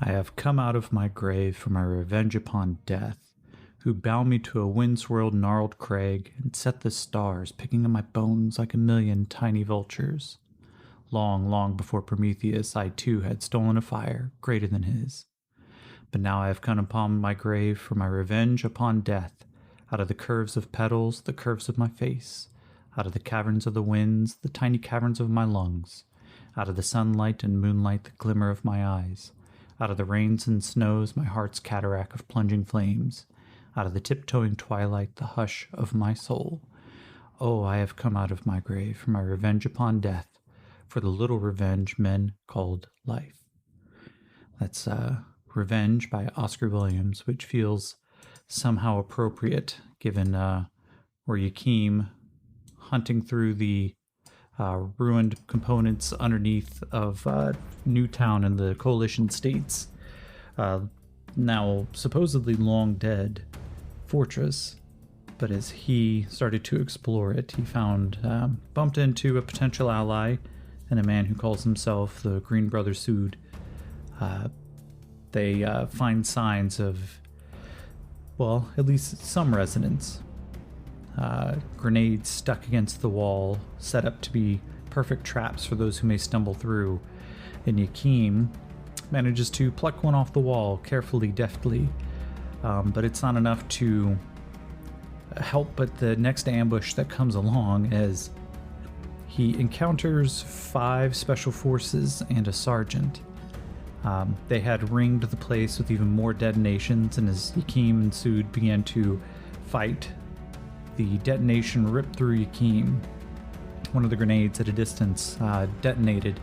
I have come out of my grave for my revenge upon death, who bound me to a wind-swirled, gnarled crag and set the stars picking at my bones like a million tiny vultures. Long, long before Prometheus, I too had stolen a fire greater than his. But now I have come upon my grave for my revenge upon death, out of the curves of petals, the curves of my face, out of the caverns of the winds, the tiny caverns of my lungs, out of the sunlight and moonlight, the glimmer of my eyes, out of the rains and snows, my heart's cataract of plunging flames, out of the tiptoeing twilight, the hush of my soul. Oh, I have come out of my grave for my revenge upon death, for the little revenge men called life. That's Revenge by Oscar Williams, which feels somehow appropriate given where Yakim, hunting through the ruined components underneath of Newtown and the Coalition States, now supposedly long dead fortress. But as he started to explore it, he found, bumped into a potential ally and a man who calls himself the Green Brother Sood. They find signs of, well, at least some resonance. Grenades stuck against the wall, set up to be perfect traps for those who may stumble through. And Yakim manages to pluck one off the wall carefully, deftly, but it's not enough to help but the next ambush that comes along, as he encounters 5 special forces and a sergeant. They had ringed the place with even more detonations, and as Yakim and Sood began to fight, the detonation ripped through Yakim. One of the grenades at a distance detonated,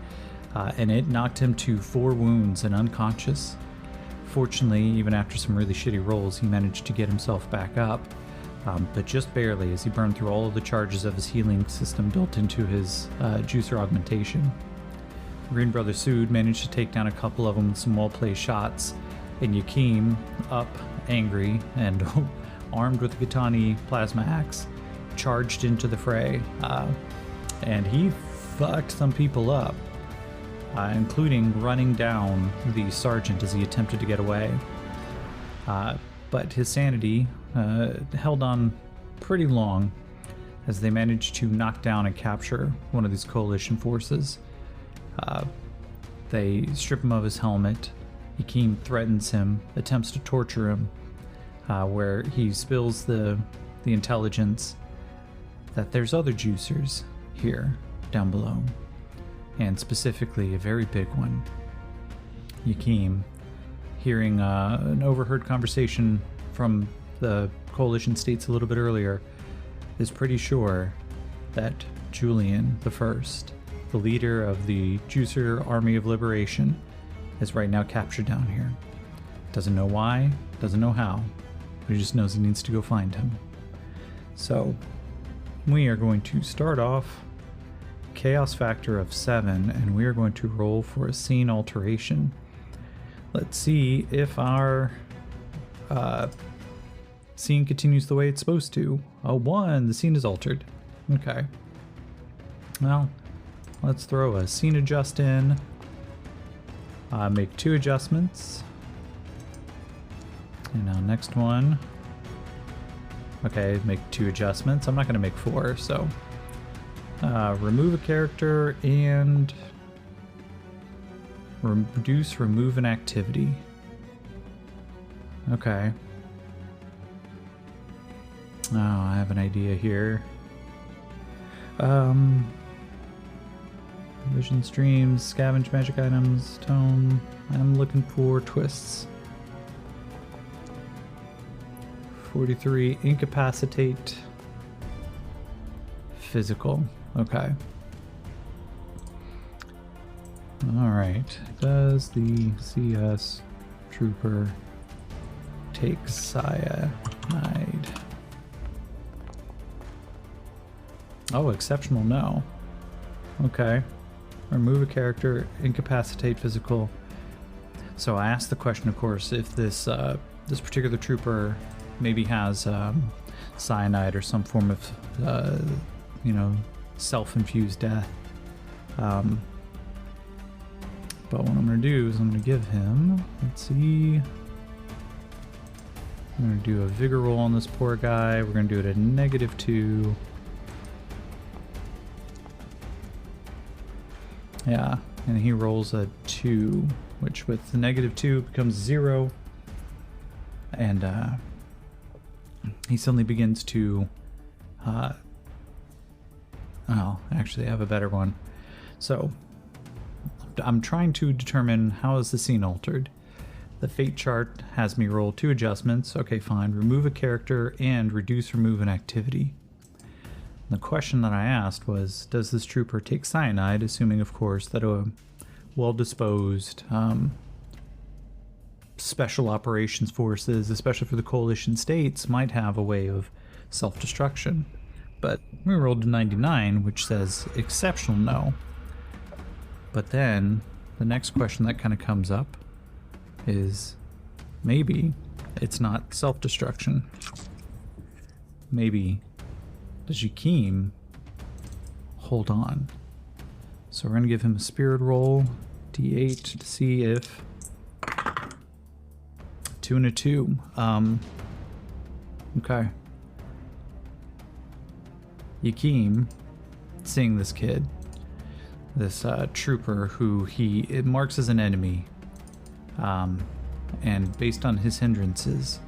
and it knocked him to 4 wounds and unconscious. Fortunately, even after some really shitty rolls, he managed to get himself back up, but just barely, as he burned through all of the charges of his healing system built into his juicer augmentation. Green Brother Sood managed to take down a couple of them with some well-placed shots, and Yakim, up, angry, and armed with the Gitani plasma axe, charged into the fray, and he fucked some people up, including running down the sergeant as he attempted to get away. But his sanity held on pretty long as they managed to knock down and capture one of these coalition forces. They strip him of his helmet. Yakim threatens him, attempts to torture him, where he spills the intelligence that there's other juicers here down below, and specifically a very big one. Yakim, hearing an overheard conversation from the Coalition States a little bit earlier, is pretty sure that Julian the First, the leader of the Juicer Army of Liberation, is right now captured down here. Doesn't know why, doesn't know how, but he just knows he needs to go find him. So we are going to start off chaos factor of 7, and we are going to roll for a scene alteration. Let's see if our scene continues the way it's supposed to. A 1, the scene is altered. Okay. Well, let's throw a scene adjust in. Make 2 adjustments. And now next one. Okay, make 2 adjustments. I'm not going to make 4, so remove a character and remove an activity. Okay. Oh, I have an idea here. Vision streams, scavenge magic items, tome. I'm looking for twists. 43, incapacitate, physical. Okay. Alright. Does the CS trooper take cyanide? Oh, exceptional, no. Okay. Remove a character, incapacitate physical. So I asked the question, of course, if this this particular trooper maybe has cyanide or some form of, But what I'm going to do is I'm going to give him, let's see, I'm going to do a vigor roll on this poor guy. We're going to do it at -2. Yeah, and he rolls a 2, which with the -2 becomes 0. And he suddenly begins to, oh, actually I have a better one. So I'm trying to determine how is the scene altered. The fate chart has me roll 2 adjustments. Okay, fine. Remove a character and remove an activity. The question that I asked was, does this trooper take cyanide, assuming of course that a well-disposed special operations forces, especially for the coalition states, might have a way of self-destruction. But we rolled a 99, which says exceptional no. But then the next question that kind of comes up is, maybe it's not self-destruction. Maybe the Jakeem hold on. So we're going to give him a spirit roll, d8, to see if 2 and a 2. Okay. Jakeem, seeing this kid, this trooper who it marks as an enemy, and based on his hindrances,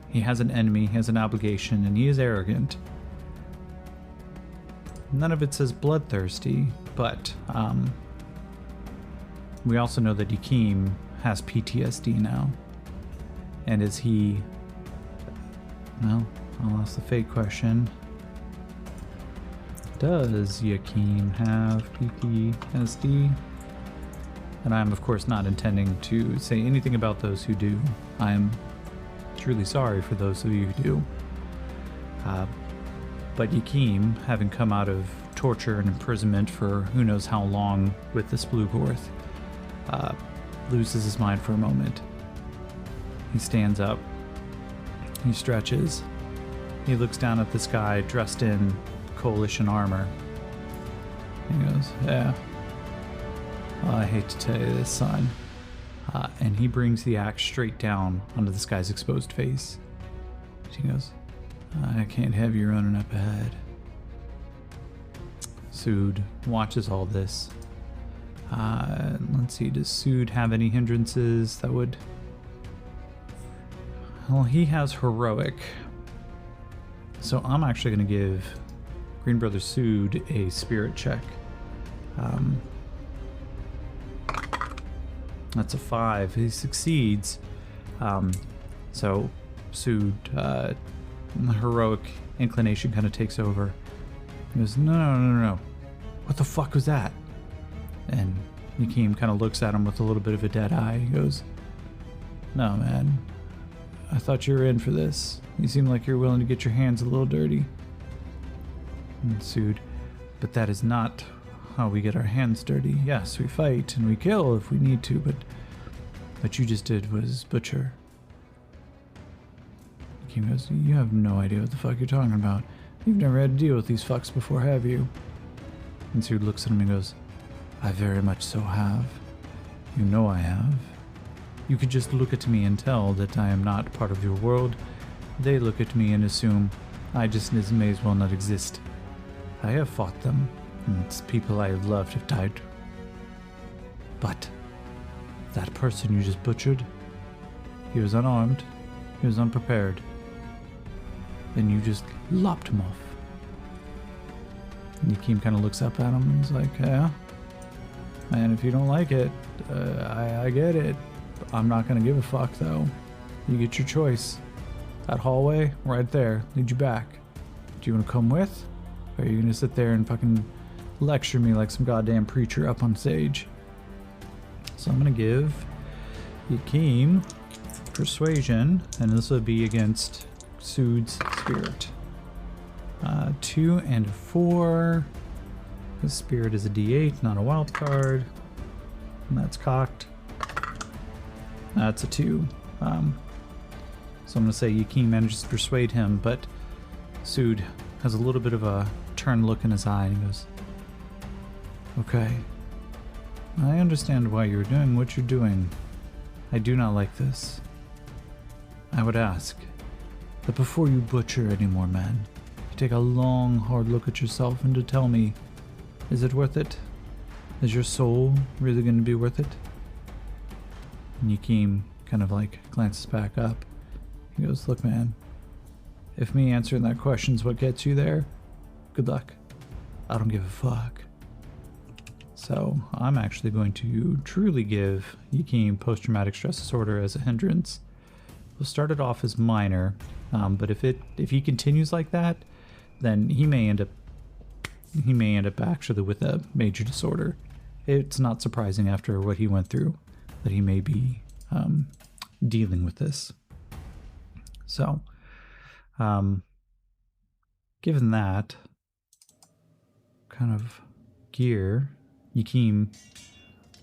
he has an enemy, he has an obligation, and he is arrogant. None of it says bloodthirsty, but we also know that Jakeem has PTSD now. And is he... Well, I'll ask the fate question. Does Jakeem have PTSD? And I'm of course not intending to say anything about those who do. I am truly sorry for those of you who do. But Jakeem, having come out of torture and imprisonment for who knows how long with this Splugorth, loses his mind for a moment. He stands up, he stretches, he looks down at this guy dressed in coalition armor. He goes, yeah, well, I hate to tell you this, son. And he brings the axe straight down onto this guy's exposed face. He goes, I can't have you running up ahead. Sood watches all this. Let's see, does Sood have any hindrances that would... Well, he has heroic. So I'm actually going to give Green Brother Sood a spirit check. That's a 5. He succeeds. So Sood, the heroic inclination kind of takes over. He goes, no. What the fuck was that? And Jakeem kind of looks at him with a little bit of a dead eye. He goes, no, man. I thought you were in for this. You seem like you're willing to get your hands a little dirty. And Sood, but that is not how we get our hands dirty. Yes, we fight and we kill if we need to, but what you just did was butcher. Jakeem goes, you have no idea what the fuck you're talking about. You've never had to deal with these fucks before, have you? And Sood looks at him and goes, I very much so have. You know I have. You could just look at me and tell that I am not part of your world. They look at me and assume I just may as well not exist. I have fought them, and people I have loved have died. But that person you just butchered, he was unarmed, he was unprepared, and you just lopped him off. And Jakeem kind of looks up at him and he's like, yeah, man, if you don't like it, I get it. I'm not going to give a fuck, though. You get your choice. That hallway, right there, lead you back. Do you want to come with? Or are you going to sit there and fucking lecture me like some goddamn preacher up on stage? So I'm going to give Jakeem persuasion, and this will be against Sood's spirit. 2 and 4. His spirit is a d8, not a wild card. And that's cocked. That's a 2. So I'm going to say Jakeem manages to persuade him, but Sood has a little bit of a turned look in his eye and he goes, okay, I understand why you're doing what you're doing. I do not like this. I would ask that before you butcher any more men, you take a long, hard look at yourself and to tell me, is it worth it? Is your soul really going to be worth it? And Yakeem kind of like glances back up. He goes, look man, if me answering that question's what gets you there, good luck. I don't give a fuck. So I'm actually going to truly give Yakeem post-traumatic stress disorder as a hindrance. We'll start it off as minor, but if he continues like that, then he may end up actually with a major disorder. It's not surprising after what he went through that he may be dealing with this. So, given that kind of gear, Yakeem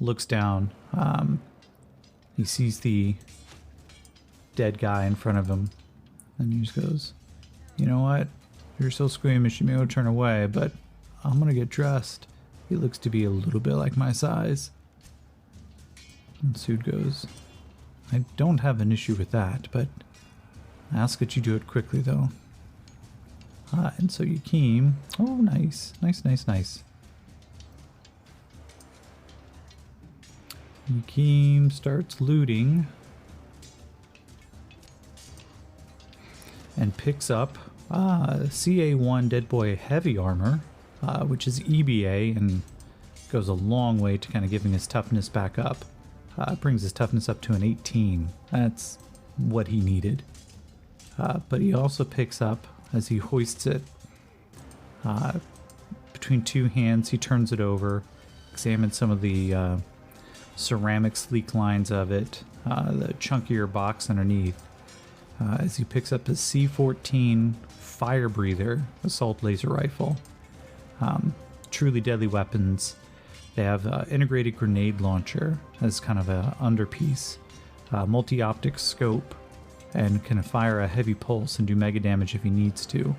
looks down. He sees the dead guy in front of him, and he just goes, you know what? You're so squeamish you may turn away, but I'm gonna get dressed. He looks to be a little bit like my size. And Sood goes, I don't have an issue with that, but I ask that you do it quickly though. And so Yakeem, oh nice. Yakeem starts looting and picks up CA1 Dead Boy Heavy Armor, which is EBA and goes a long way to kind of giving his toughness back up. Brings his toughness up to an 18. That's what he needed. But he also picks up, as he hoists it, between two hands, he turns it over, examines some of the ceramic sleek lines of it, the chunkier box underneath, as he picks up his C14 fire breather assault laser rifle. Truly deadly weapons. They have integrated grenade launcher as kind of a underpiece, multi-optic scope, and can fire a heavy pulse and do mega damage if he needs to.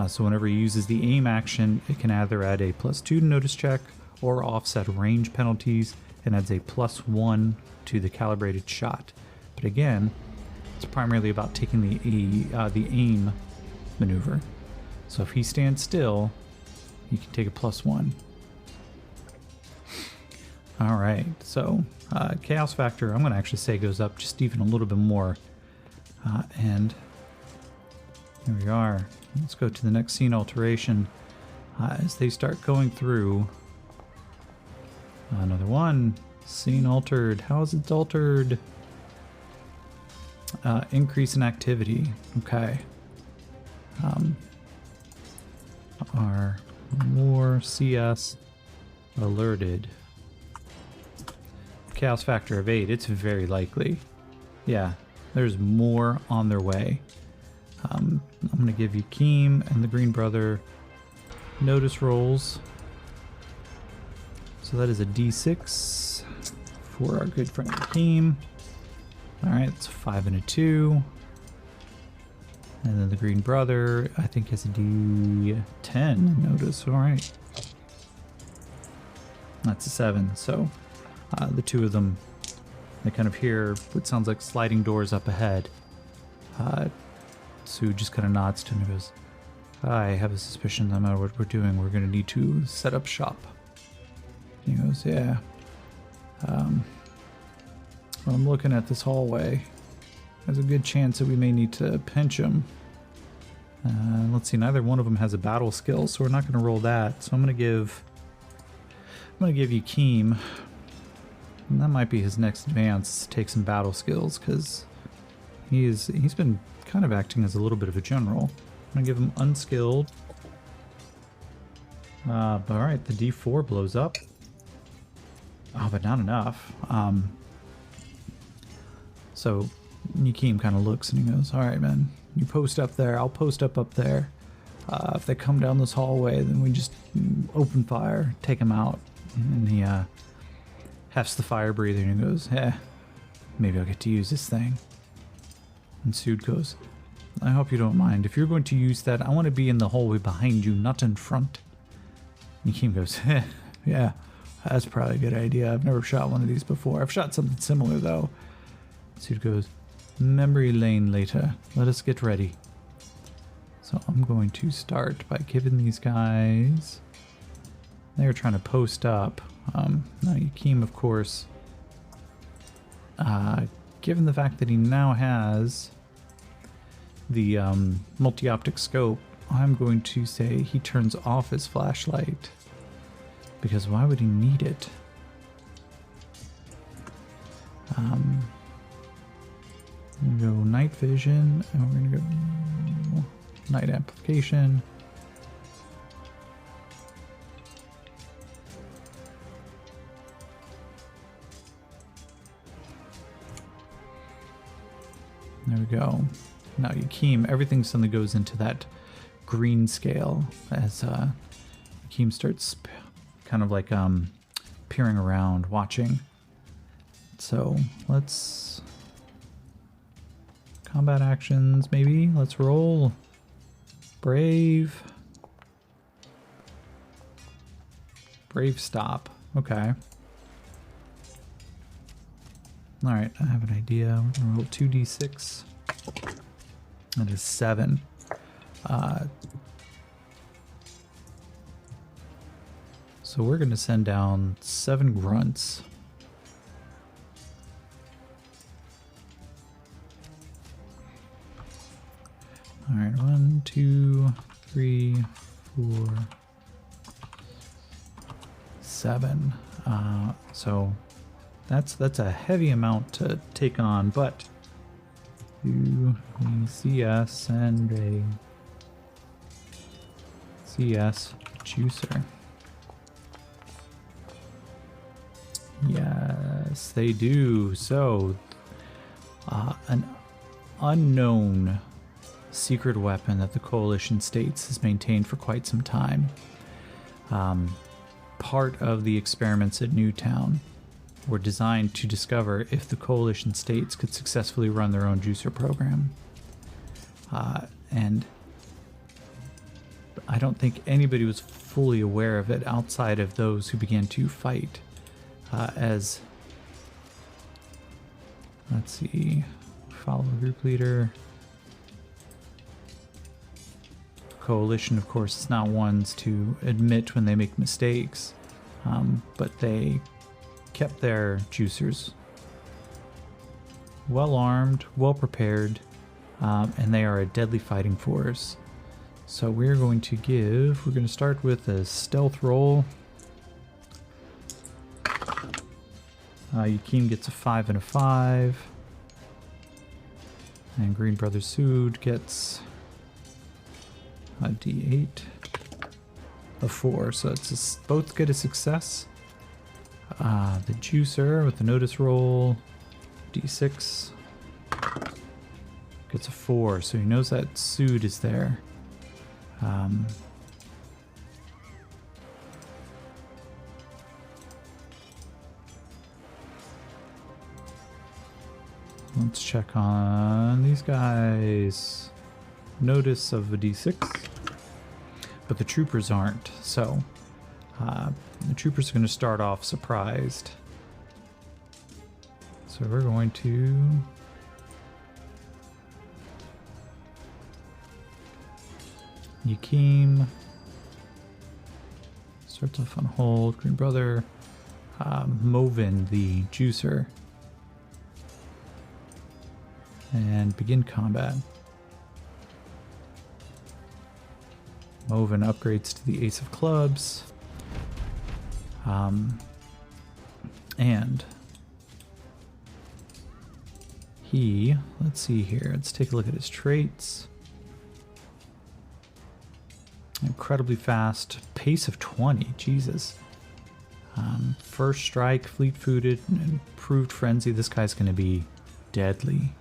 So whenever he uses the aim action, it can either add a +2 to notice check or offset range penalties, and adds a +1 to the calibrated shot. But again, it's primarily about taking the aim maneuver. So if he stands still, you can take a +1. All right, so chaos factor, I'm going to actually say goes up just even a little bit more. And here we are. Let's go to the next scene alteration. As they start going through, another one. Scene altered. How is it altered? Increase in activity. Okay. Are more CS alerted? Chaos factor of 8. It's very likely. Yeah, there's more on their way. I'm going to give you Yakeem and the Green Brother notice rolls. So that is a D6 for our good friend Yakeem. Alright, it's a 5 and a 2. And then the Green Brother, I think, has a D10 notice. Alright. That's a 7. So the two of them, they kind of hear what sounds like sliding doors up ahead. Sue just kind of nods to him and goes, I have a suspicion no matter what we're doing, we're going to need to set up shop. He goes, yeah. Well, I'm looking at this hallway. There's a good chance that we may need to pinch him. Let's see, neither one of them has a battle skill, so we're not going to roll that. So I'm going to give Yakeem, and that might be his next advance, take some battle skills, because he's been kind of acting as a little bit of a general. I'm going to give him unskilled. But alright, the D4 blows up. Oh, but not enough. So Yakeem kind of looks and he goes, alright man, you post up there, I'll post up there. If they come down this hallway, then we just open fire, take them out. And he hefts the fire breather and he goes, maybe I'll get to use this thing. And Sood goes, I hope you don't mind. If you're going to use that, I want to be in the hallway behind you, not in front. And Yakeem goes, yeah, That's probably a good idea. I've never shot one of these before. I've shot something similar though. Let's see what it goes. Memory lane later. Let us get ready. So I'm going to start by giving these guys... They're trying to post up. Now Yakeem, of course, given the fact that he now has the multi-optic scope, I'm going to say he turns off his flashlight. Because why would he need it? I'm going to go night vision, and we're going to go night amplification. There we go. Now Yakeem, everything suddenly goes into that green scale as Yakeem starts kind of like peering around, watching. So let's... Combat actions, maybe? Let's roll. Brave. Brave stop. Okay. Alright, I have an idea. We're going to roll 2d6. That is 7. So we're going to send down 7 grunts. Alright, 1, 2, 3, 4, 7. So that's a heavy amount to take on, but do a CS and a CS juicer. Yes, they do. So, an unknown secret weapon that the Coalition states has maintained for quite some time. Part of the experiments at Newtown were designed to discover if the Coalition states could successfully run their own juicer program. And I don't think anybody was fully aware of it outside of those who began to fight as... Let's see... Follow group leader... Coalition, of course, is not ones to admit when they make mistakes, but they kept their juicers well armed, well prepared, and they are a deadly fighting force. So we're going to start with a stealth roll. Yakeem gets a 5 and a 5, and Green Brothers Sood gets a D8 of 4, so it's both get a success. The juicer with the notice roll, D6, gets a 4, so he knows that Sood is there. Let's check on these guys. Notice of a D6, but the troopers aren't, so the troopers are going to start off surprised. So we're going to Yakeem starts off on hold. Green Brother, Movin, the juicer, and begin combat. Movin upgrades to the Ace of Clubs. And he, let's see here, let's take a look at his traits. Incredibly fast, pace of 20, Jesus. First strike, fleet-footed, improved frenzy. This guy's going to be deadly.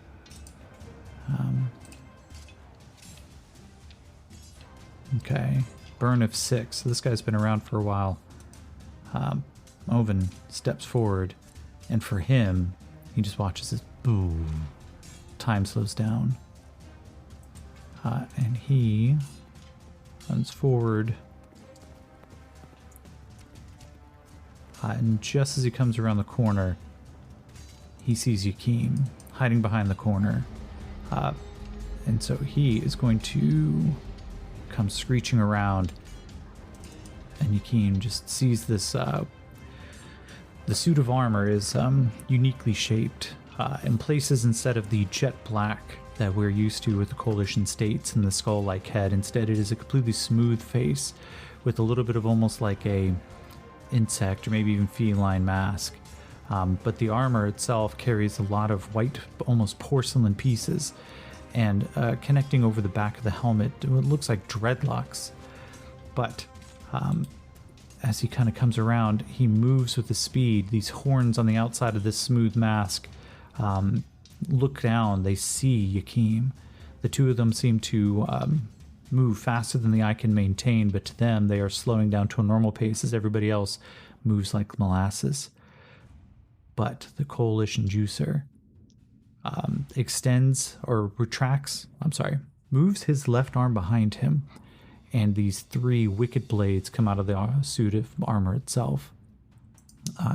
Okay, burn of 6. So this guy's been around for a while. Oven steps forward, and for him, he just watches as boom, time slows down. And he runs forward. And just as he comes around the corner, he sees Yakim hiding behind the corner. And so he is going to come screeching around. And Yakim just sees this. The suit of armor is uniquely shaped. In places, instead of the jet black that we're used to with the Coalition states and the skull-like head, instead it is a completely smooth face with a little bit of almost like a insect or maybe even feline mask. But the armor itself carries a lot of white, almost porcelain pieces, and connecting over the back of the helmet, it looks like dreadlocks. But as he kind of comes around, he moves with the speed. These horns on the outside of this smooth mask look down, they see Yakim. The two of them seem to move faster than the eye can maintain, but to them, they are slowing down to a normal pace as everybody else moves like molasses. But the Coalition Juicer moves his left arm behind him, and these 3 wicked blades come out of the suit of armor itself.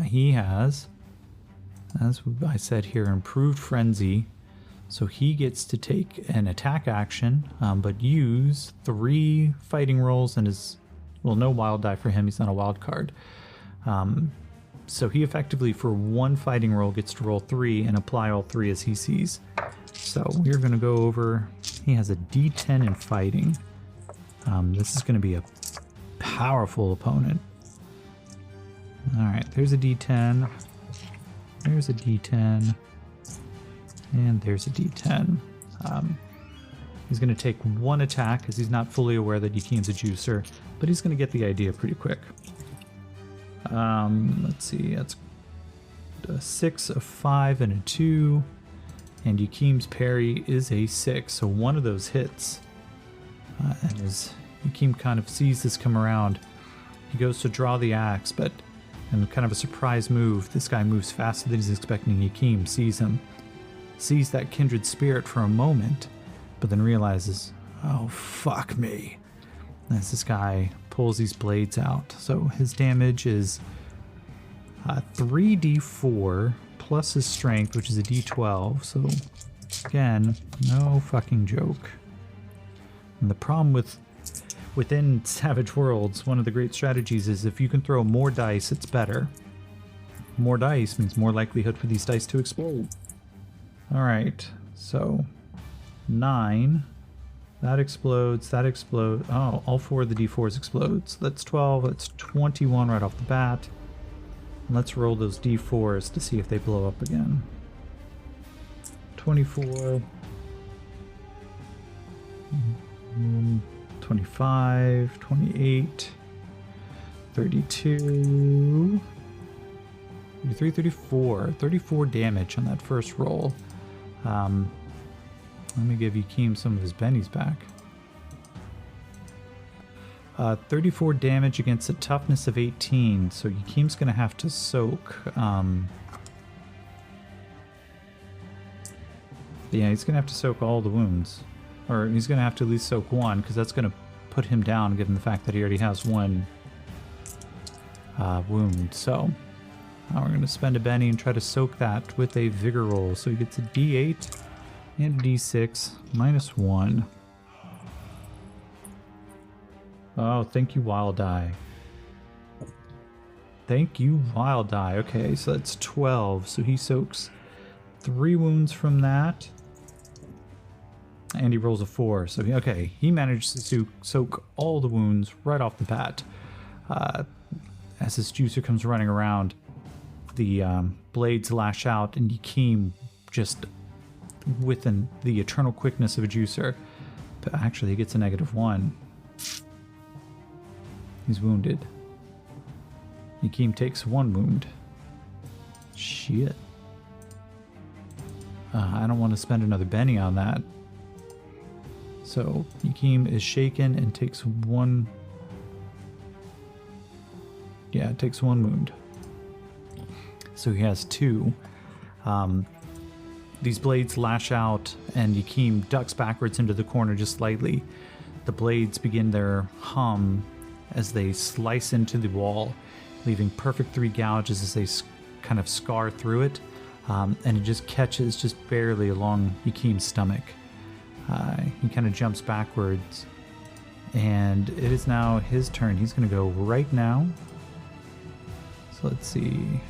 He has, as I said here, improved frenzy, so he gets to take an attack action, but use 3 fighting rolls and no wild die for him, he's not a wild card. So he effectively, for 1 fighting roll, gets to roll 3 and apply all 3 as he sees. So we're going to go over, he has a D10 in fighting. This is going to be a powerful opponent. Alright, there's a D10. There's a D10. And there's a D10. He's going to take 1 attack because he's not fully aware that Yakim's a juicer, but he's going to get the idea pretty quick. Let's see, that's a 6, a 5, and a 2. And Yakim's parry is a 6, so 1 of those hits. And as Yakim kind of sees this come around, he goes to draw the axe, but in kind of a surprise move, this guy moves faster than he's expecting. Yakim sees him, sees that kindred spirit for a moment, but then realizes, oh, fuck me, as this guy pulls these blades out. So his damage is 3d4 plus his strength, which is a d12. So again, no fucking joke. And the problem within Savage Worlds, one of the great strategies is if you can throw more dice, it's better. More dice means more likelihood for these dice to explode. Alright, so 9. That explodes, that explodes. Oh, all 4 of the d4s explode. So that's 12, that's 21 right off the bat. And let's roll those d4s to see if they blow up again. 24. 25, 28, 32, 33, 34. 34 damage on that first roll. Let me give Yakim some of his bennies back. 34 damage against a toughness of 18, so Yakim's going to have to soak. Yeah, he's going to have to soak all the wounds. Or he's going to have to at least soak 1, because that's going to put him down, given the fact that he already has 1 wound. So now we're going to spend a Benny and try to soak that with a Vigor roll. So he gets a D8 and a D6 minus 1. Oh, thank you, Wild Die. Thank you, Wild Die. Okay, so that's 12. So he soaks 3 wounds from that. And he rolls a 4. So, okay, he managed to soak all the wounds right off the bat. As this juicer comes running around, the blades lash out, and Yakim, just within the eternal quickness of a juicer, but actually he gets a -1. He's wounded. Yakim takes 1 wound. Shit. I don't want to spend another Benny on that. So Yakim is shaken and takes 1. Yeah, it takes 1 wound. So he has 2. These blades lash out, and Yakim ducks backwards into the corner just slightly. The blades begin their hum as they slice into the wall, leaving perfect 3 gouges as they kind of scar through it. And it just catches just barely along Yakim's stomach. He kind of jumps backwards. And it is now his turn. He's going to go right now. So let's see.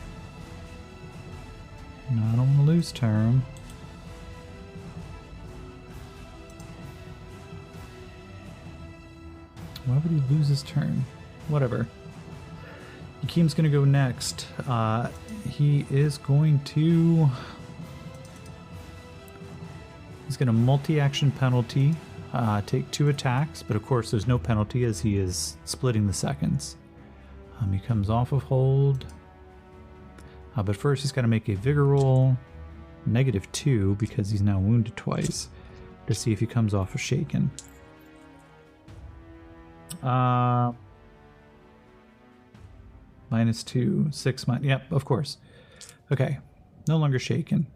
No, I don't want to lose turn. Why would he lose his turn? Whatever. Yakim's going to go next. He is going to... He's going to multi-action penalty, take 2 attacks, but of course there's no penalty as he is splitting the seconds. He comes off of hold. But first he's got to make a vigor roll, -2, because he's now wounded twice, to see if he comes off of shaken. -2, 6 minus. Yep, of course. Okay, no longer shaken.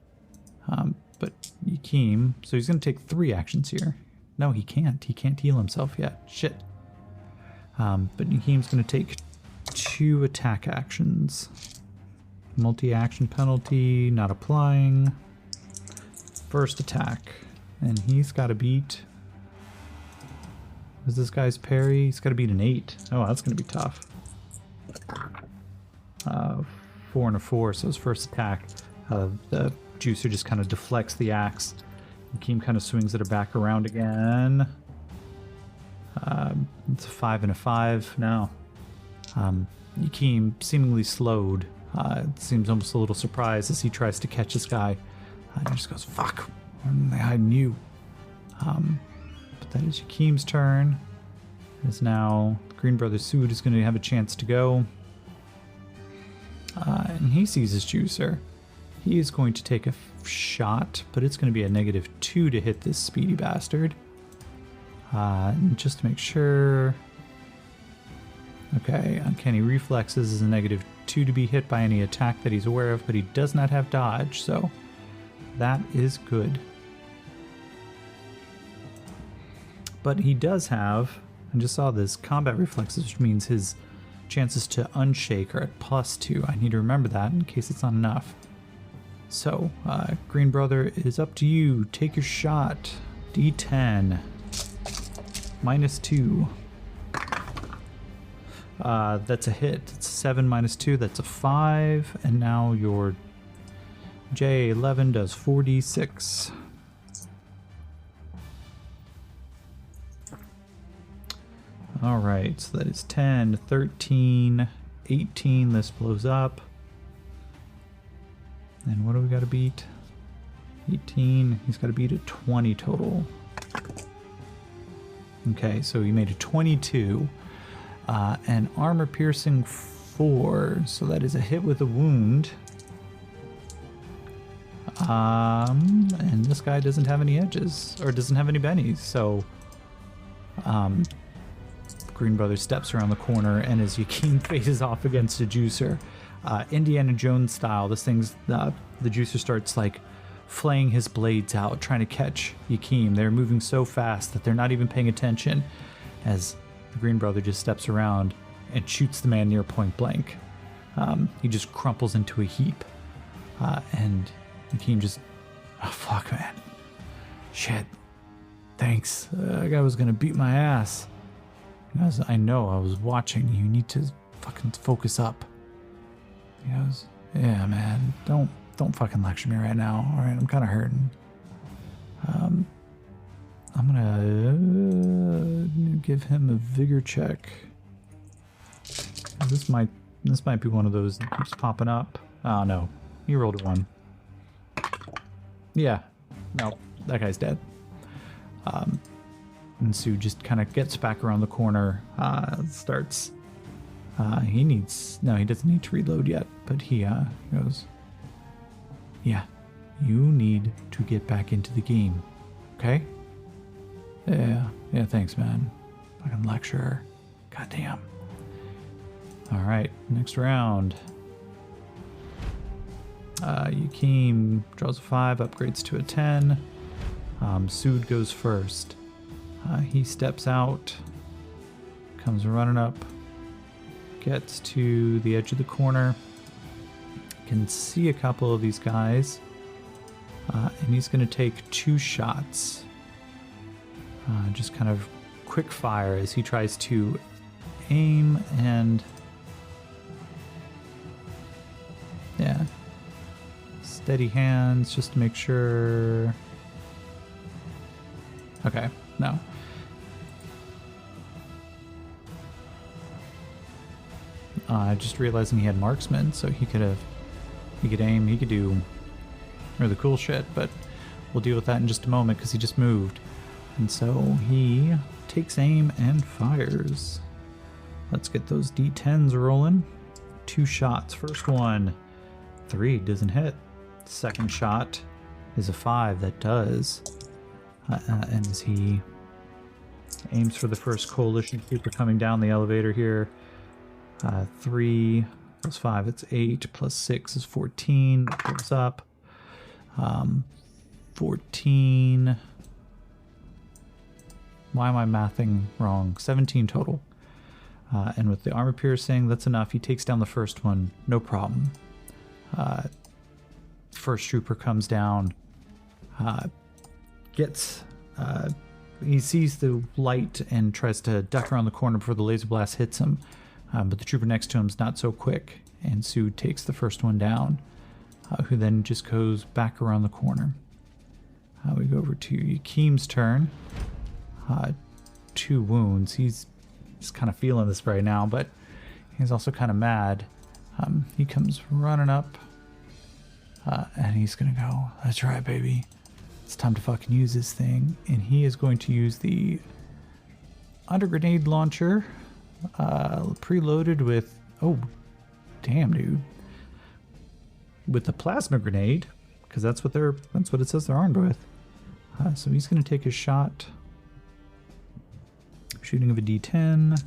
But Yakim, so he's going to take 3 actions here. No, he can't. He can't heal himself yet. Shit. But Yakim's going to take 2 attack actions. Multi-action penalty, not applying. First attack. And he's got to beat... Is this guy's parry? He's got to beat an 8. Oh, that's going to be tough. 4 and a 4, so his first attack, the juicer just kind of deflects the axe. Yakim kind of swings it back around again. It's a 5 and a 5 now. Yakim, seemingly slowed, it seems almost a little surprised as he tries to catch this guy. He just goes, fuck, why hiding you? But that is Yakim's turn. It is now Green Brother Sood is going to have a chance to go. And he sees his juicer. He is going to take a shot, but it's going to be a -2 to hit this speedy bastard. And just to make sure... Okay, Uncanny Reflexes is a -2 to be hit by any attack that he's aware of, but he does not have dodge, so that is good. But he does have, I just saw this, Combat Reflexes, which means his chances to unshake are at +2. I need to remember that in case it's not enough. So, Green Brother, it is up to you. Take your shot. D10. -2. That's a hit. It's 7 -2. That's a 5. And now your J11 does 4d6. Alright, so that is 10, 13, 18. This blows up. And what do we got to beat? 18. He's got to beat a 20 total. Okay, so he made a 22. And armor piercing 4. So that is a hit with a wound. And this guy doesn't have any edges, or doesn't have any bennies, so Green Brother steps around the corner, and as Yakim faces off against a juicer, Indiana Jones style, this thing's the juicer starts like flaying his blades out, trying to catch Yakim. They're moving so fast that they're not even paying attention as the Green Brother just steps around and shoots the man near point blank. He just crumples into a heap, and Yakim just, oh fuck man, shit, thanks, that guy was gonna beat my ass. He goes, I know, I was watching. You need to fucking focus up. He goes, yeah, man, don't fucking lecture me right now. All right, I'm kind of hurting. I'm gonna give him a vigor check. This might be one of those that keeps popping up. Oh no, he rolled a 1. Yeah, no, that guy's dead. And Sue just kind of gets back around the corner, starts, he doesn't need to reload yet, but he goes, yeah, you need to get back into the game, okay? Yeah, thanks, man. Fucking lecturer. Goddamn. Alright, next round. Yakim draws a 5, upgrades to a 10. Sood goes first. He steps out, comes running up gets to the edge of the corner. Can see a couple of these guys. And he's going to take 2 shots. Just kind of quick fire as he tries to aim and... yeah. Steady hands just to make sure... okay, no. Just realizing he had marksman, so he could aim, he could do really cool shit, but we'll deal with that in just a moment because he just moved. And so he takes aim and fires. Let's get those D10s rolling. 2 shots. First one, 3, doesn't hit. Second shot is a 5, that does. And as he aims for the first coalition trooper coming down the elevator here, 3 plus 5, it's 8, plus 6 is 14, that goes up. 14, why am I mathing wrong? 17 total. And with the armor piercing, that's enough. He takes down the first one, no problem. First trooper comes down, he sees the light and tries to duck around the corner before the laser blast hits him. But the trooper next to him is not so quick, and Sue takes the first one down, who then just goes back around the corner. We go over to Yakim's turn. 2 wounds. He's kind of feeling this right now, but he's also kind of mad. He comes running up, and he's gonna go, that's right, baby. It's time to fucking use this thing. And he is going to use the under grenade launcher, preloaded with, oh, damn, dude. With the plasma grenade, because that's what it says they're armed with. So he's going to take a shot. Shooting of a D10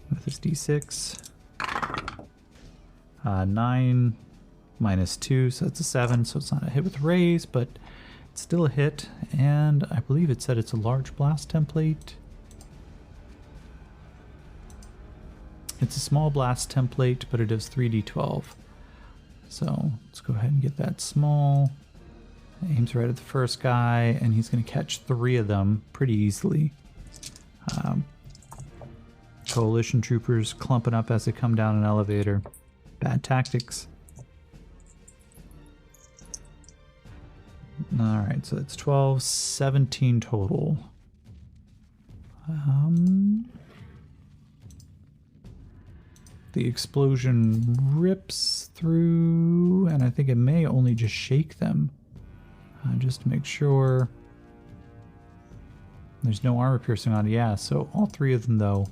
with his D6. 9 minus 2, so that's a 7, so it's not a hit with a raise, but it's still a hit, and I believe it said it's a large blast template. It's a small blast template, but it does 3d12. So let's go ahead and get that small. Aims right at the first guy, and he's going to catch 3 of them pretty easily. Coalition troopers clumping up as they come down an elevator. Bad tactics. Alright, so it's 12, 17 total. The explosion rips through, and I think it may only just shake them. Just to make sure there's no armor piercing on it. Yeah, so all 3 of them though,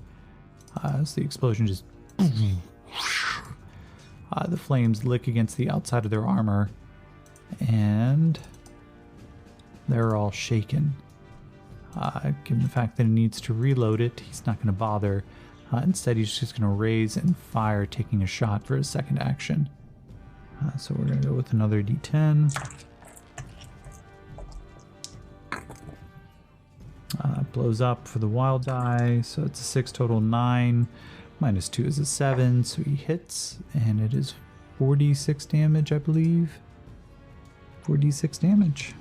as the explosion just the flames lick against the outside of their armor, and they're all shaken. Given the fact that he needs to reload it, he's not going to bother. Instead, he's just going to raise and fire, taking a shot for his second action. So we're going to go with another D10. Blows up for the wild die, so it's a 6 total, 9. Minus 2 is a 7, so he hits, and it is 46 damage, I believe. 46 damage.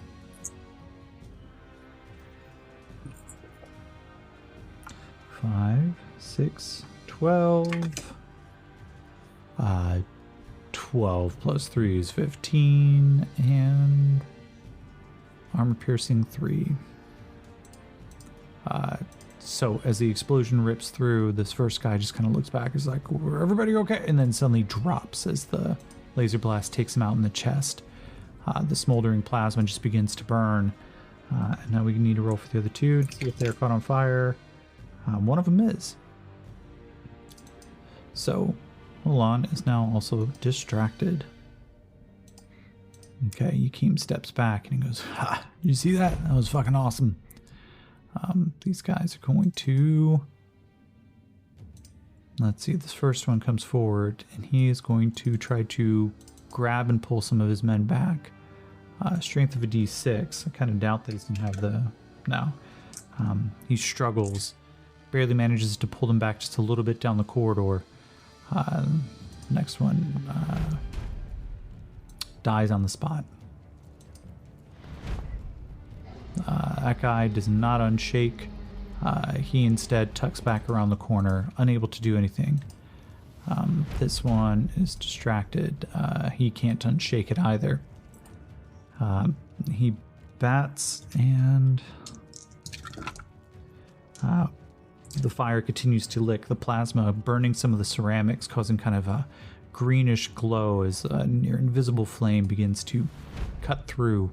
Five, 6, 12. 12 plus 3 is 15, and armor piercing 3. So as the explosion rips through, this first guy just kind of looks back, is like, everybody okay? And then suddenly drops as the laser blast takes him out in the chest. The smoldering plasma just begins to burn. And now we need to roll for the other 2 to see if they're caught on fire. One of them is. So Milan is now also distracted. Okay, Yakim steps back and he goes, ha, you see that? That was fucking awesome. These guys are going to, let's see, this first one comes forward and he is going to try to grab and pull some of his men back. Strength of a D6. I kind of doubt that he's going to have the, no. He struggles, barely manages to pull them back just a little bit down the corridor. Next one dies on the spot. That guy does not unshake. He instead tucks back around the corner, unable to do anything. This one is distracted. He can't unshake it either. He bats, and the fire continues to lick the plasma, burning some of the ceramics, causing kind of a greenish glow as a near invisible flame begins to cut through.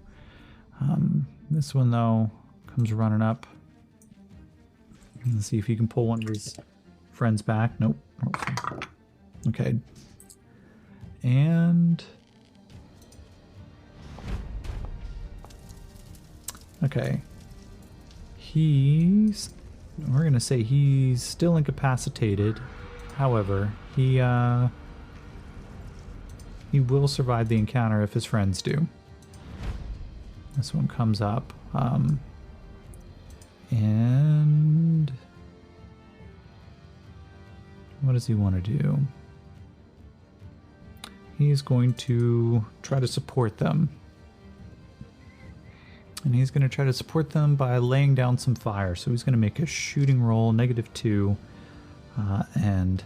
This one, though, comes running up. Let's see if he can pull one of his friends back. Nope. Okay. And... okay. We're gonna say he's still incapacitated. However, he will survive the encounter if his friends do. This one comes up. And what does he want to do? He's going to try to support them. And he's going to try to support them by laying down some fire. So he's going to make a shooting roll, -2. And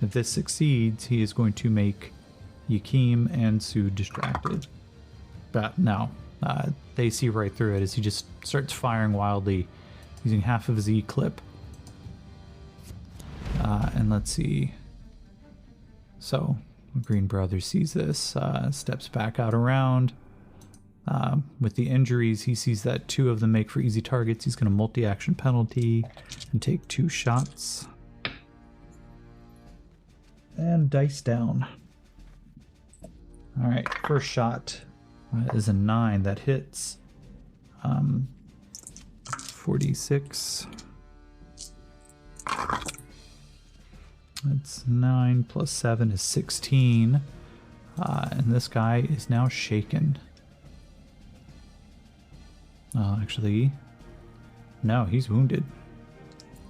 if this succeeds, he is going to make Yakim and Sue distracted. But no, they see right through it as he just starts firing wildly, using half of his E-clip. And let's see. So, Green Brother sees this, steps back out around. With the injuries, he sees that 2 of them make for easy targets. He's going to multi-action penalty and take 2 shots. And dice down. Alright, first shot is a 9 that hits. 46. That's 9 plus 7 is 16. And this guy is now shaken. Actually, no, he's wounded.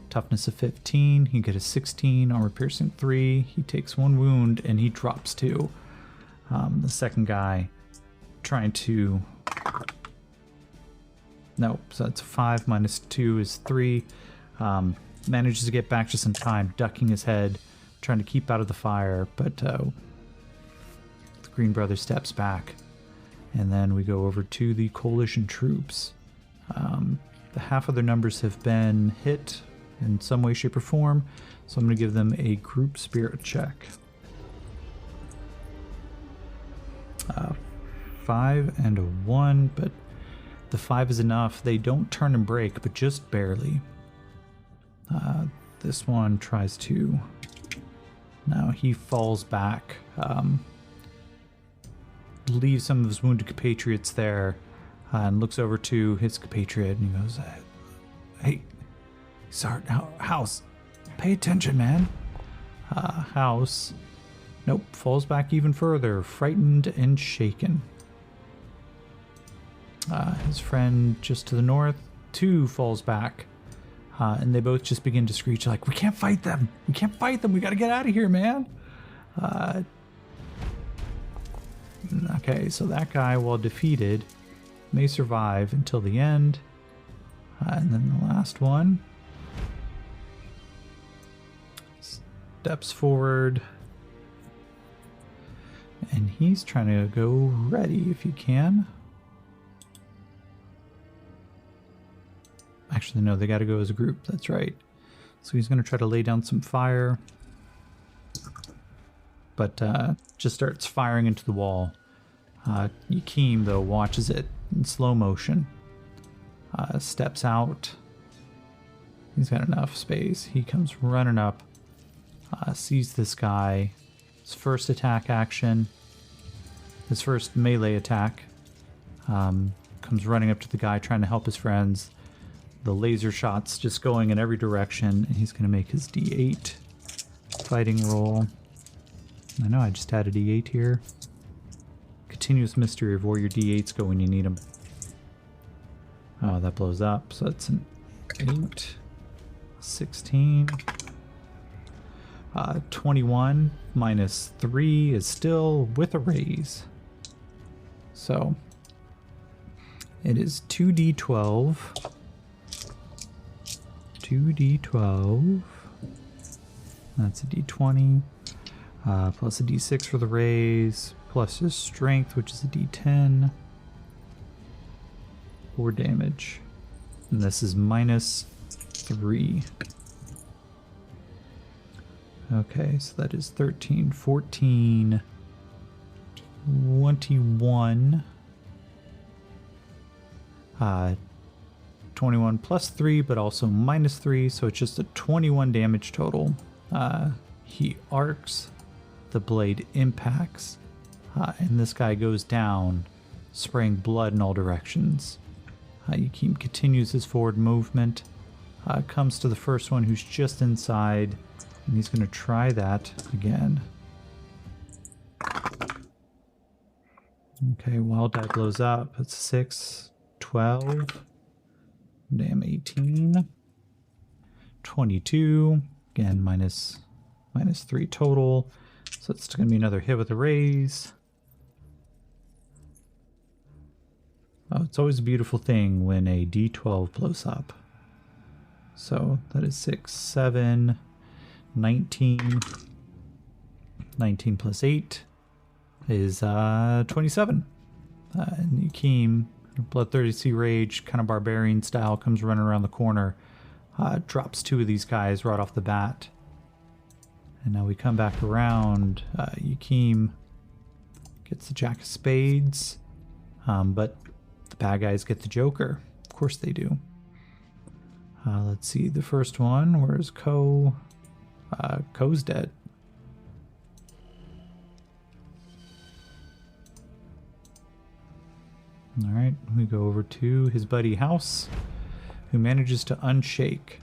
Toughness of 15. He get a 16. Armor piercing 3. He takes 1 wound and he drops 2. The second guy trying to... nope, so that's 5 minus 2 is 3. Manages to get back just in time, ducking his head, trying to keep out of the fire, but the Green Brother steps back. And then we go over to the coalition troops. The half of their numbers have been hit in some way, shape, or form, so I'm going to give them a group spirit check. 5 and a 1, but the 5 is enough. They don't turn and break, but just barely. This one tries to... no, he falls back. Leaves some of his wounded compatriots there, and looks over to his compatriot and he goes, hey, Sergeant House, pay attention, man. House, nope, falls back even further, frightened and shaken. His friend just to the north, 2 falls back, and they both just begin to screech like, we can't fight them, we gotta get out of here, man. Okay, so that guy, while defeated, may survive until the end. And then the last one steps forward. And he's trying to go ready if he can. Actually, no, they got to go as a group. That's right. So he's going to try to lay down some fire. But just starts firing into the wall. Yakim, though, watches it in slow motion. Steps out. He's got enough space. He comes running up. Sees this guy. His first attack action. His first melee attack. Comes running up to the guy trying to help his friends. The laser shots just going in every direction. And he's going to make his D8 fighting roll. I know I just had a D8 here. Continuous mystery of where your D8s go when you need them. Oh, that blows up. So that's an 8, 16. 21 minus 3 is still with a raise. So it is 2d12. 2d12. That's a d20. Plus a d6 for the raise. Plus his strength, which is a d10. 4 damage. And this is minus 3. Okay, so that is 13, 14, 21. 21 plus 3, but also minus 3, so it's just a 21 damage total. He arcs, the blade impacts, and this guy goes down, spraying blood in all directions. Yakim continues his forward movement, comes to the first one who's just inside, and he's going to try that again. Okay, wild die blows up. It's 6, 12, damn 18, 22, again minus 3 total, so it's going to be another hit with a raise. Oh, it's always a beautiful thing when a d12 blows up. So that is 6, 7, 19. 19 plus 8 is 27. And Yakim, Bloodthirsty Rage, kind of barbarian style, comes running around the corner, drops 2 of these guys right off the bat. And now we come back around. Yakim gets the Jack of Spades, but the bad guys get the Joker. Of course they do. Let's see, the first one, where's Ko? Ko's dead. Alright, we go over to his buddy House, who manages to unshake.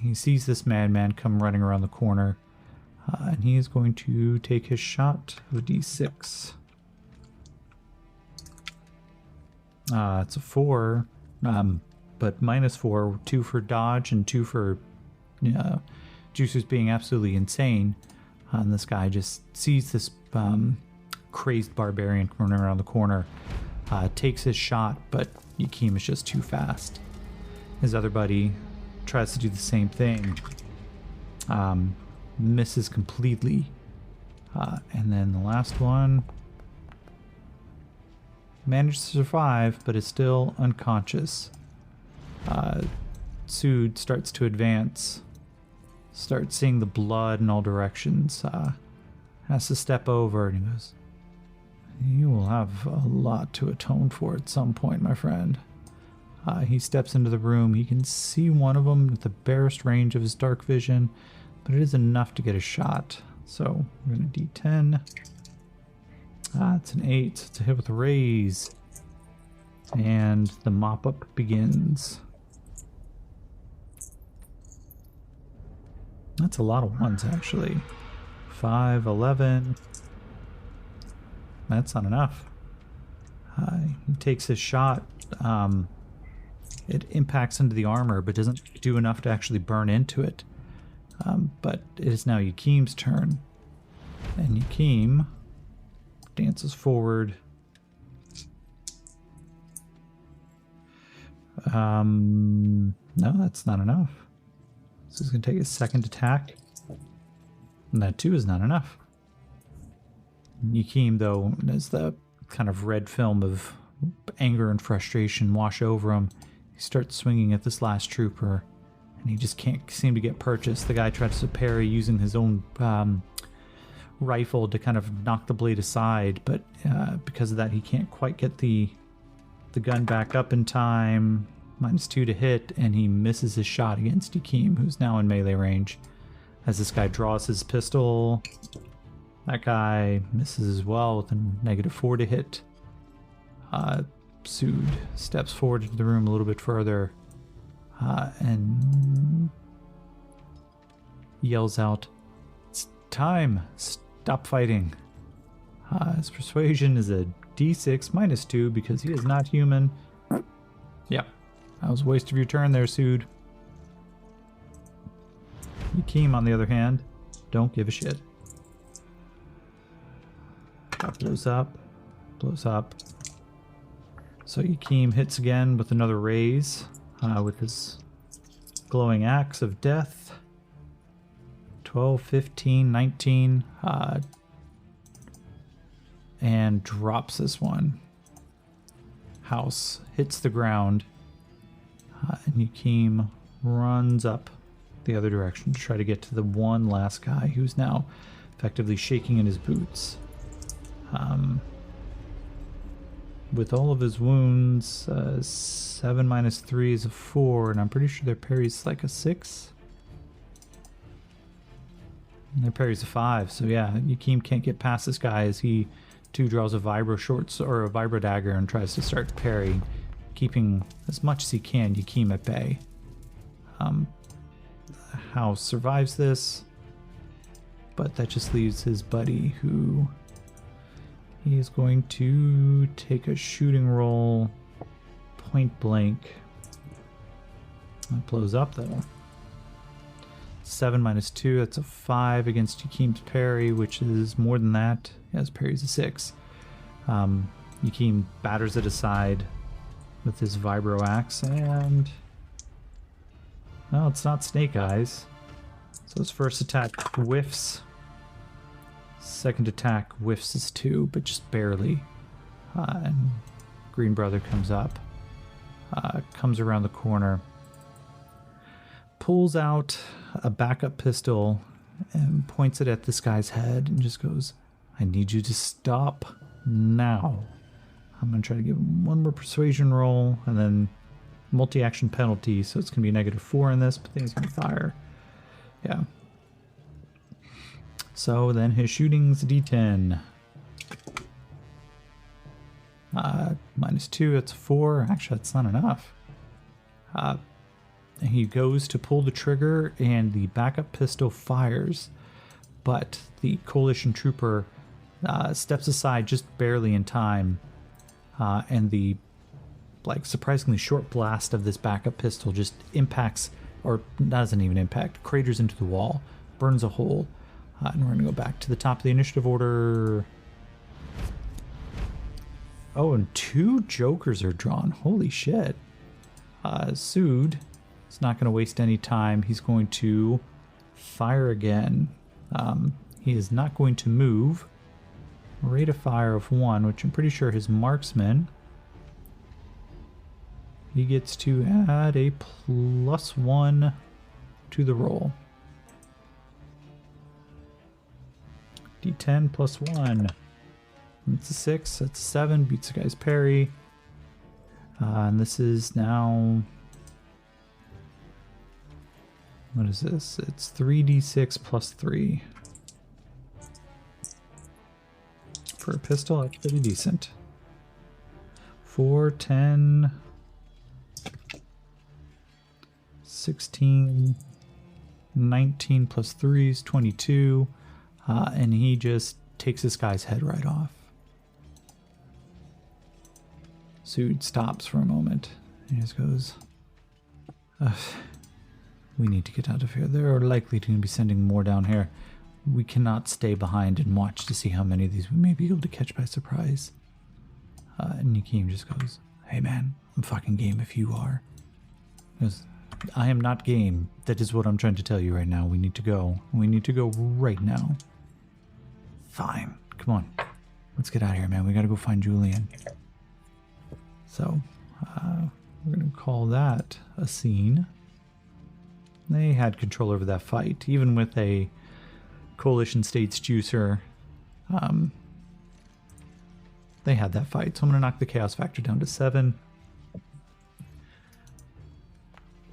He sees this madman come running around the corner, and he is going to take his shot of a d6. It's a 4, but minus 4, 2 for dodge and 2 for Juicer's being absolutely insane. And this guy just sees this crazed barbarian running around the corner, takes his shot, but Yakim is just too fast. His other buddy tries to do the same thing, misses completely, and then the last one managed to survive, but is still unconscious. Sood starts to advance, starts seeing the blood in all directions, has to step over, and he goes, "You will have a lot to atone for at some point, my friend." He steps into the room. He can see one of them at the barest range of his dark vision, but it is enough to get a shot. So we're going to d10. It's an 8. It's a hit with a raise. And the mop-up begins. That's a lot of ones, actually. 5, 11. That's not enough. He takes his shot. It impacts into the armor, but doesn't do enough to actually burn into it. But it is now Yakim's turn. And Yakim dances forward. No, that's not enough. So he's going to take his second attack. And that too is not enough. Yakim, though, as the kind of red film of anger and frustration wash over him, he starts swinging at this last trooper, and he just can't seem to get purchased. The guy tries to parry using his own rifle to kind of knock the blade aside, but because of that, he can't quite get the gun back up in time. -2 to hit, and he misses his shot against Yakim, who's now in melee range. As this guy draws his pistol, that guy misses as well with a -4 to hit. Sood steps forward into the room a little bit further and yells out, "It's time! Stop fighting!" His persuasion is a d6 -2 because he is not human. Yep, that was a waste of your turn there, Sood. Yakim, on the other hand, Don't give a shit. That blows up. Blows up. So Yakeem hits again with another raise with his glowing axe of death. 12, 15, 19. And drops this one. House hits the ground. And Yakeem runs up the other direction to try to get to the one last guy who's now effectively shaking in his boots. With all of his wounds, 7 minus 3 is a 4, and I'm pretty sure their parry's like a 6. And their parry's a 5, so yeah, Yakeem can't get past this guy as he too draws a vibro shorts or a vibro dagger and tries to start parrying, keeping as much as he can Yakeem at bay. House survives this, but that just leaves his buddy, who he is going to take a shooting roll point blank. That blows up though. 7 minus 2, that's a 5 against Yakeem's parry, which is more than that. Yeah, his parry's a 6. Yakeem batters it aside with his vibro axe, and no, it's not snake eyes. So his first attack whiffs. Second attack whiffs as 2, but just barely. And Green Brother comes up, comes around the corner, pulls out a backup pistol and points it at this guy's head and just goes, "I need you to stop now." I'm going to try to give him one more persuasion roll and then multi-action penalty, so it's going to be a -4 in this, but then he's going to fire. Yeah. So then his shooting's a D10. -2, that's a 4. Actually, that's not enough. He goes to pull the trigger and the backup pistol fires, but the coalition trooper steps aside just barely in time, and the surprisingly short blast of this backup pistol just impacts, or doesn't even impact, craters into the wall, burns a hole. And we're going to go back to the top of the initiative order. Oh, and 2 jokers are drawn. Holy shit. Sood is not going to waste any time. He's going to fire again. He is not going to move. Rate of fire of 1, which I'm pretty sure his marksman. He gets to add a +1 to the roll. D10 plus 1. It's a 6, that's a 7, beats the guy's parry. And this is now... what is this? It's 3d6 plus 3. For a pistol, that's pretty decent. 4, 10, 16, 19 plus 3 is 22. And he just takes this guy's head right off. Sood stops for a moment. He just goes, "We need to get out of here. They're likely to be sending more down here. We cannot stay behind and watch to see how many of these we may be able to catch by surprise." And Yakeem just goes, "Hey man, I'm fucking game if you are." He goes, "I am not game. That is what I'm trying to tell you right now. We need to go. We need to go right now." "Fine. Come on. Let's get out of here, man. We gotta go find Julian." So, we're gonna call that a scene. They had control over that fight, even with a Coalition States juicer. They had that fight, so I'm gonna knock the chaos factor down to 7.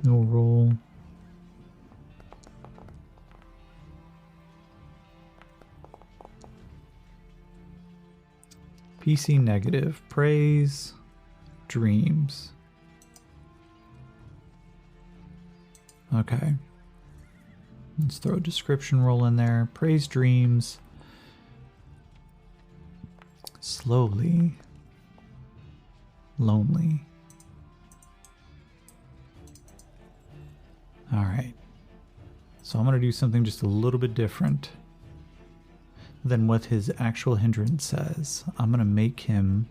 No roll. PC negative. Praise. Dreams. Okay. Let's throw a description roll in there. Praise dreams. Slowly. Lonely. Alright. So I'm going to do something just a little bit different than what his actual hindrance says. I'm going to make him...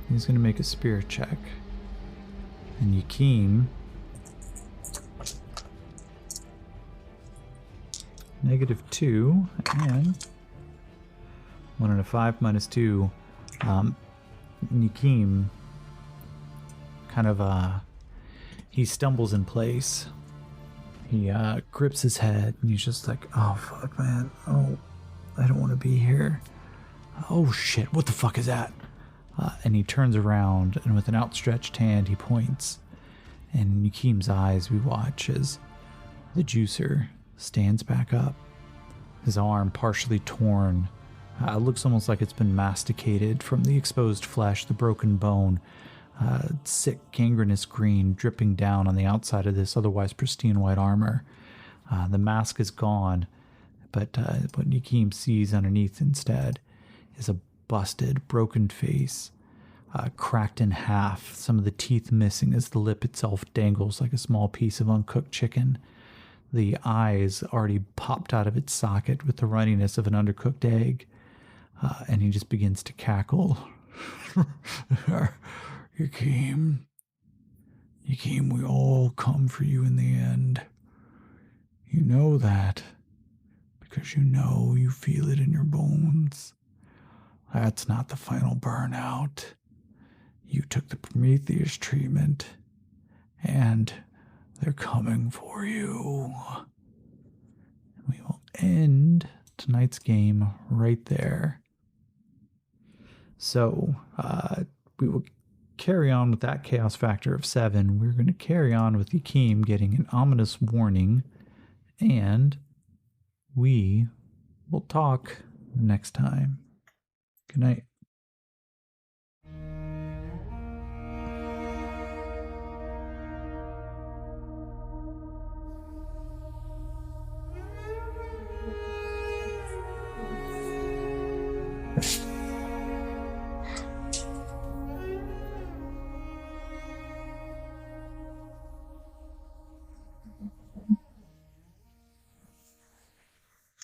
he's going to make a spirit check. And Yakeem... -2, and 1 and a 5 -2. Yakeem kind of he stumbles in place. He grips his head and he's just like, oh fuck, man, oh, I don't want to be here. Oh shit, what the fuck is that? And he turns around and with an outstretched hand he points, and in Yakeem's eyes we watch as the juicer stands back up, his arm partially torn. It looks almost like it's been masticated from the exposed flesh, the broken bone, sick gangrenous green dripping down on the outside of this otherwise pristine white armor. The mask is gone, but what Yakeem sees underneath instead is a busted, broken face, cracked in half, some of the teeth missing as the lip itself dangles like a small piece of uncooked chicken. The eyes already popped out of its socket with the runniness of an undercooked egg. And he just begins to cackle. Yakeem, we all come for you in the end. You know that because you feel it in your bones. That's not the final burnout. You took the Prometheus treatment, and they're coming for you. We will end tonight's game right there. So we will carry on with that chaos factor of 7. We're going to carry on with Yakeem getting an ominous warning, and we will talk next time. Good night.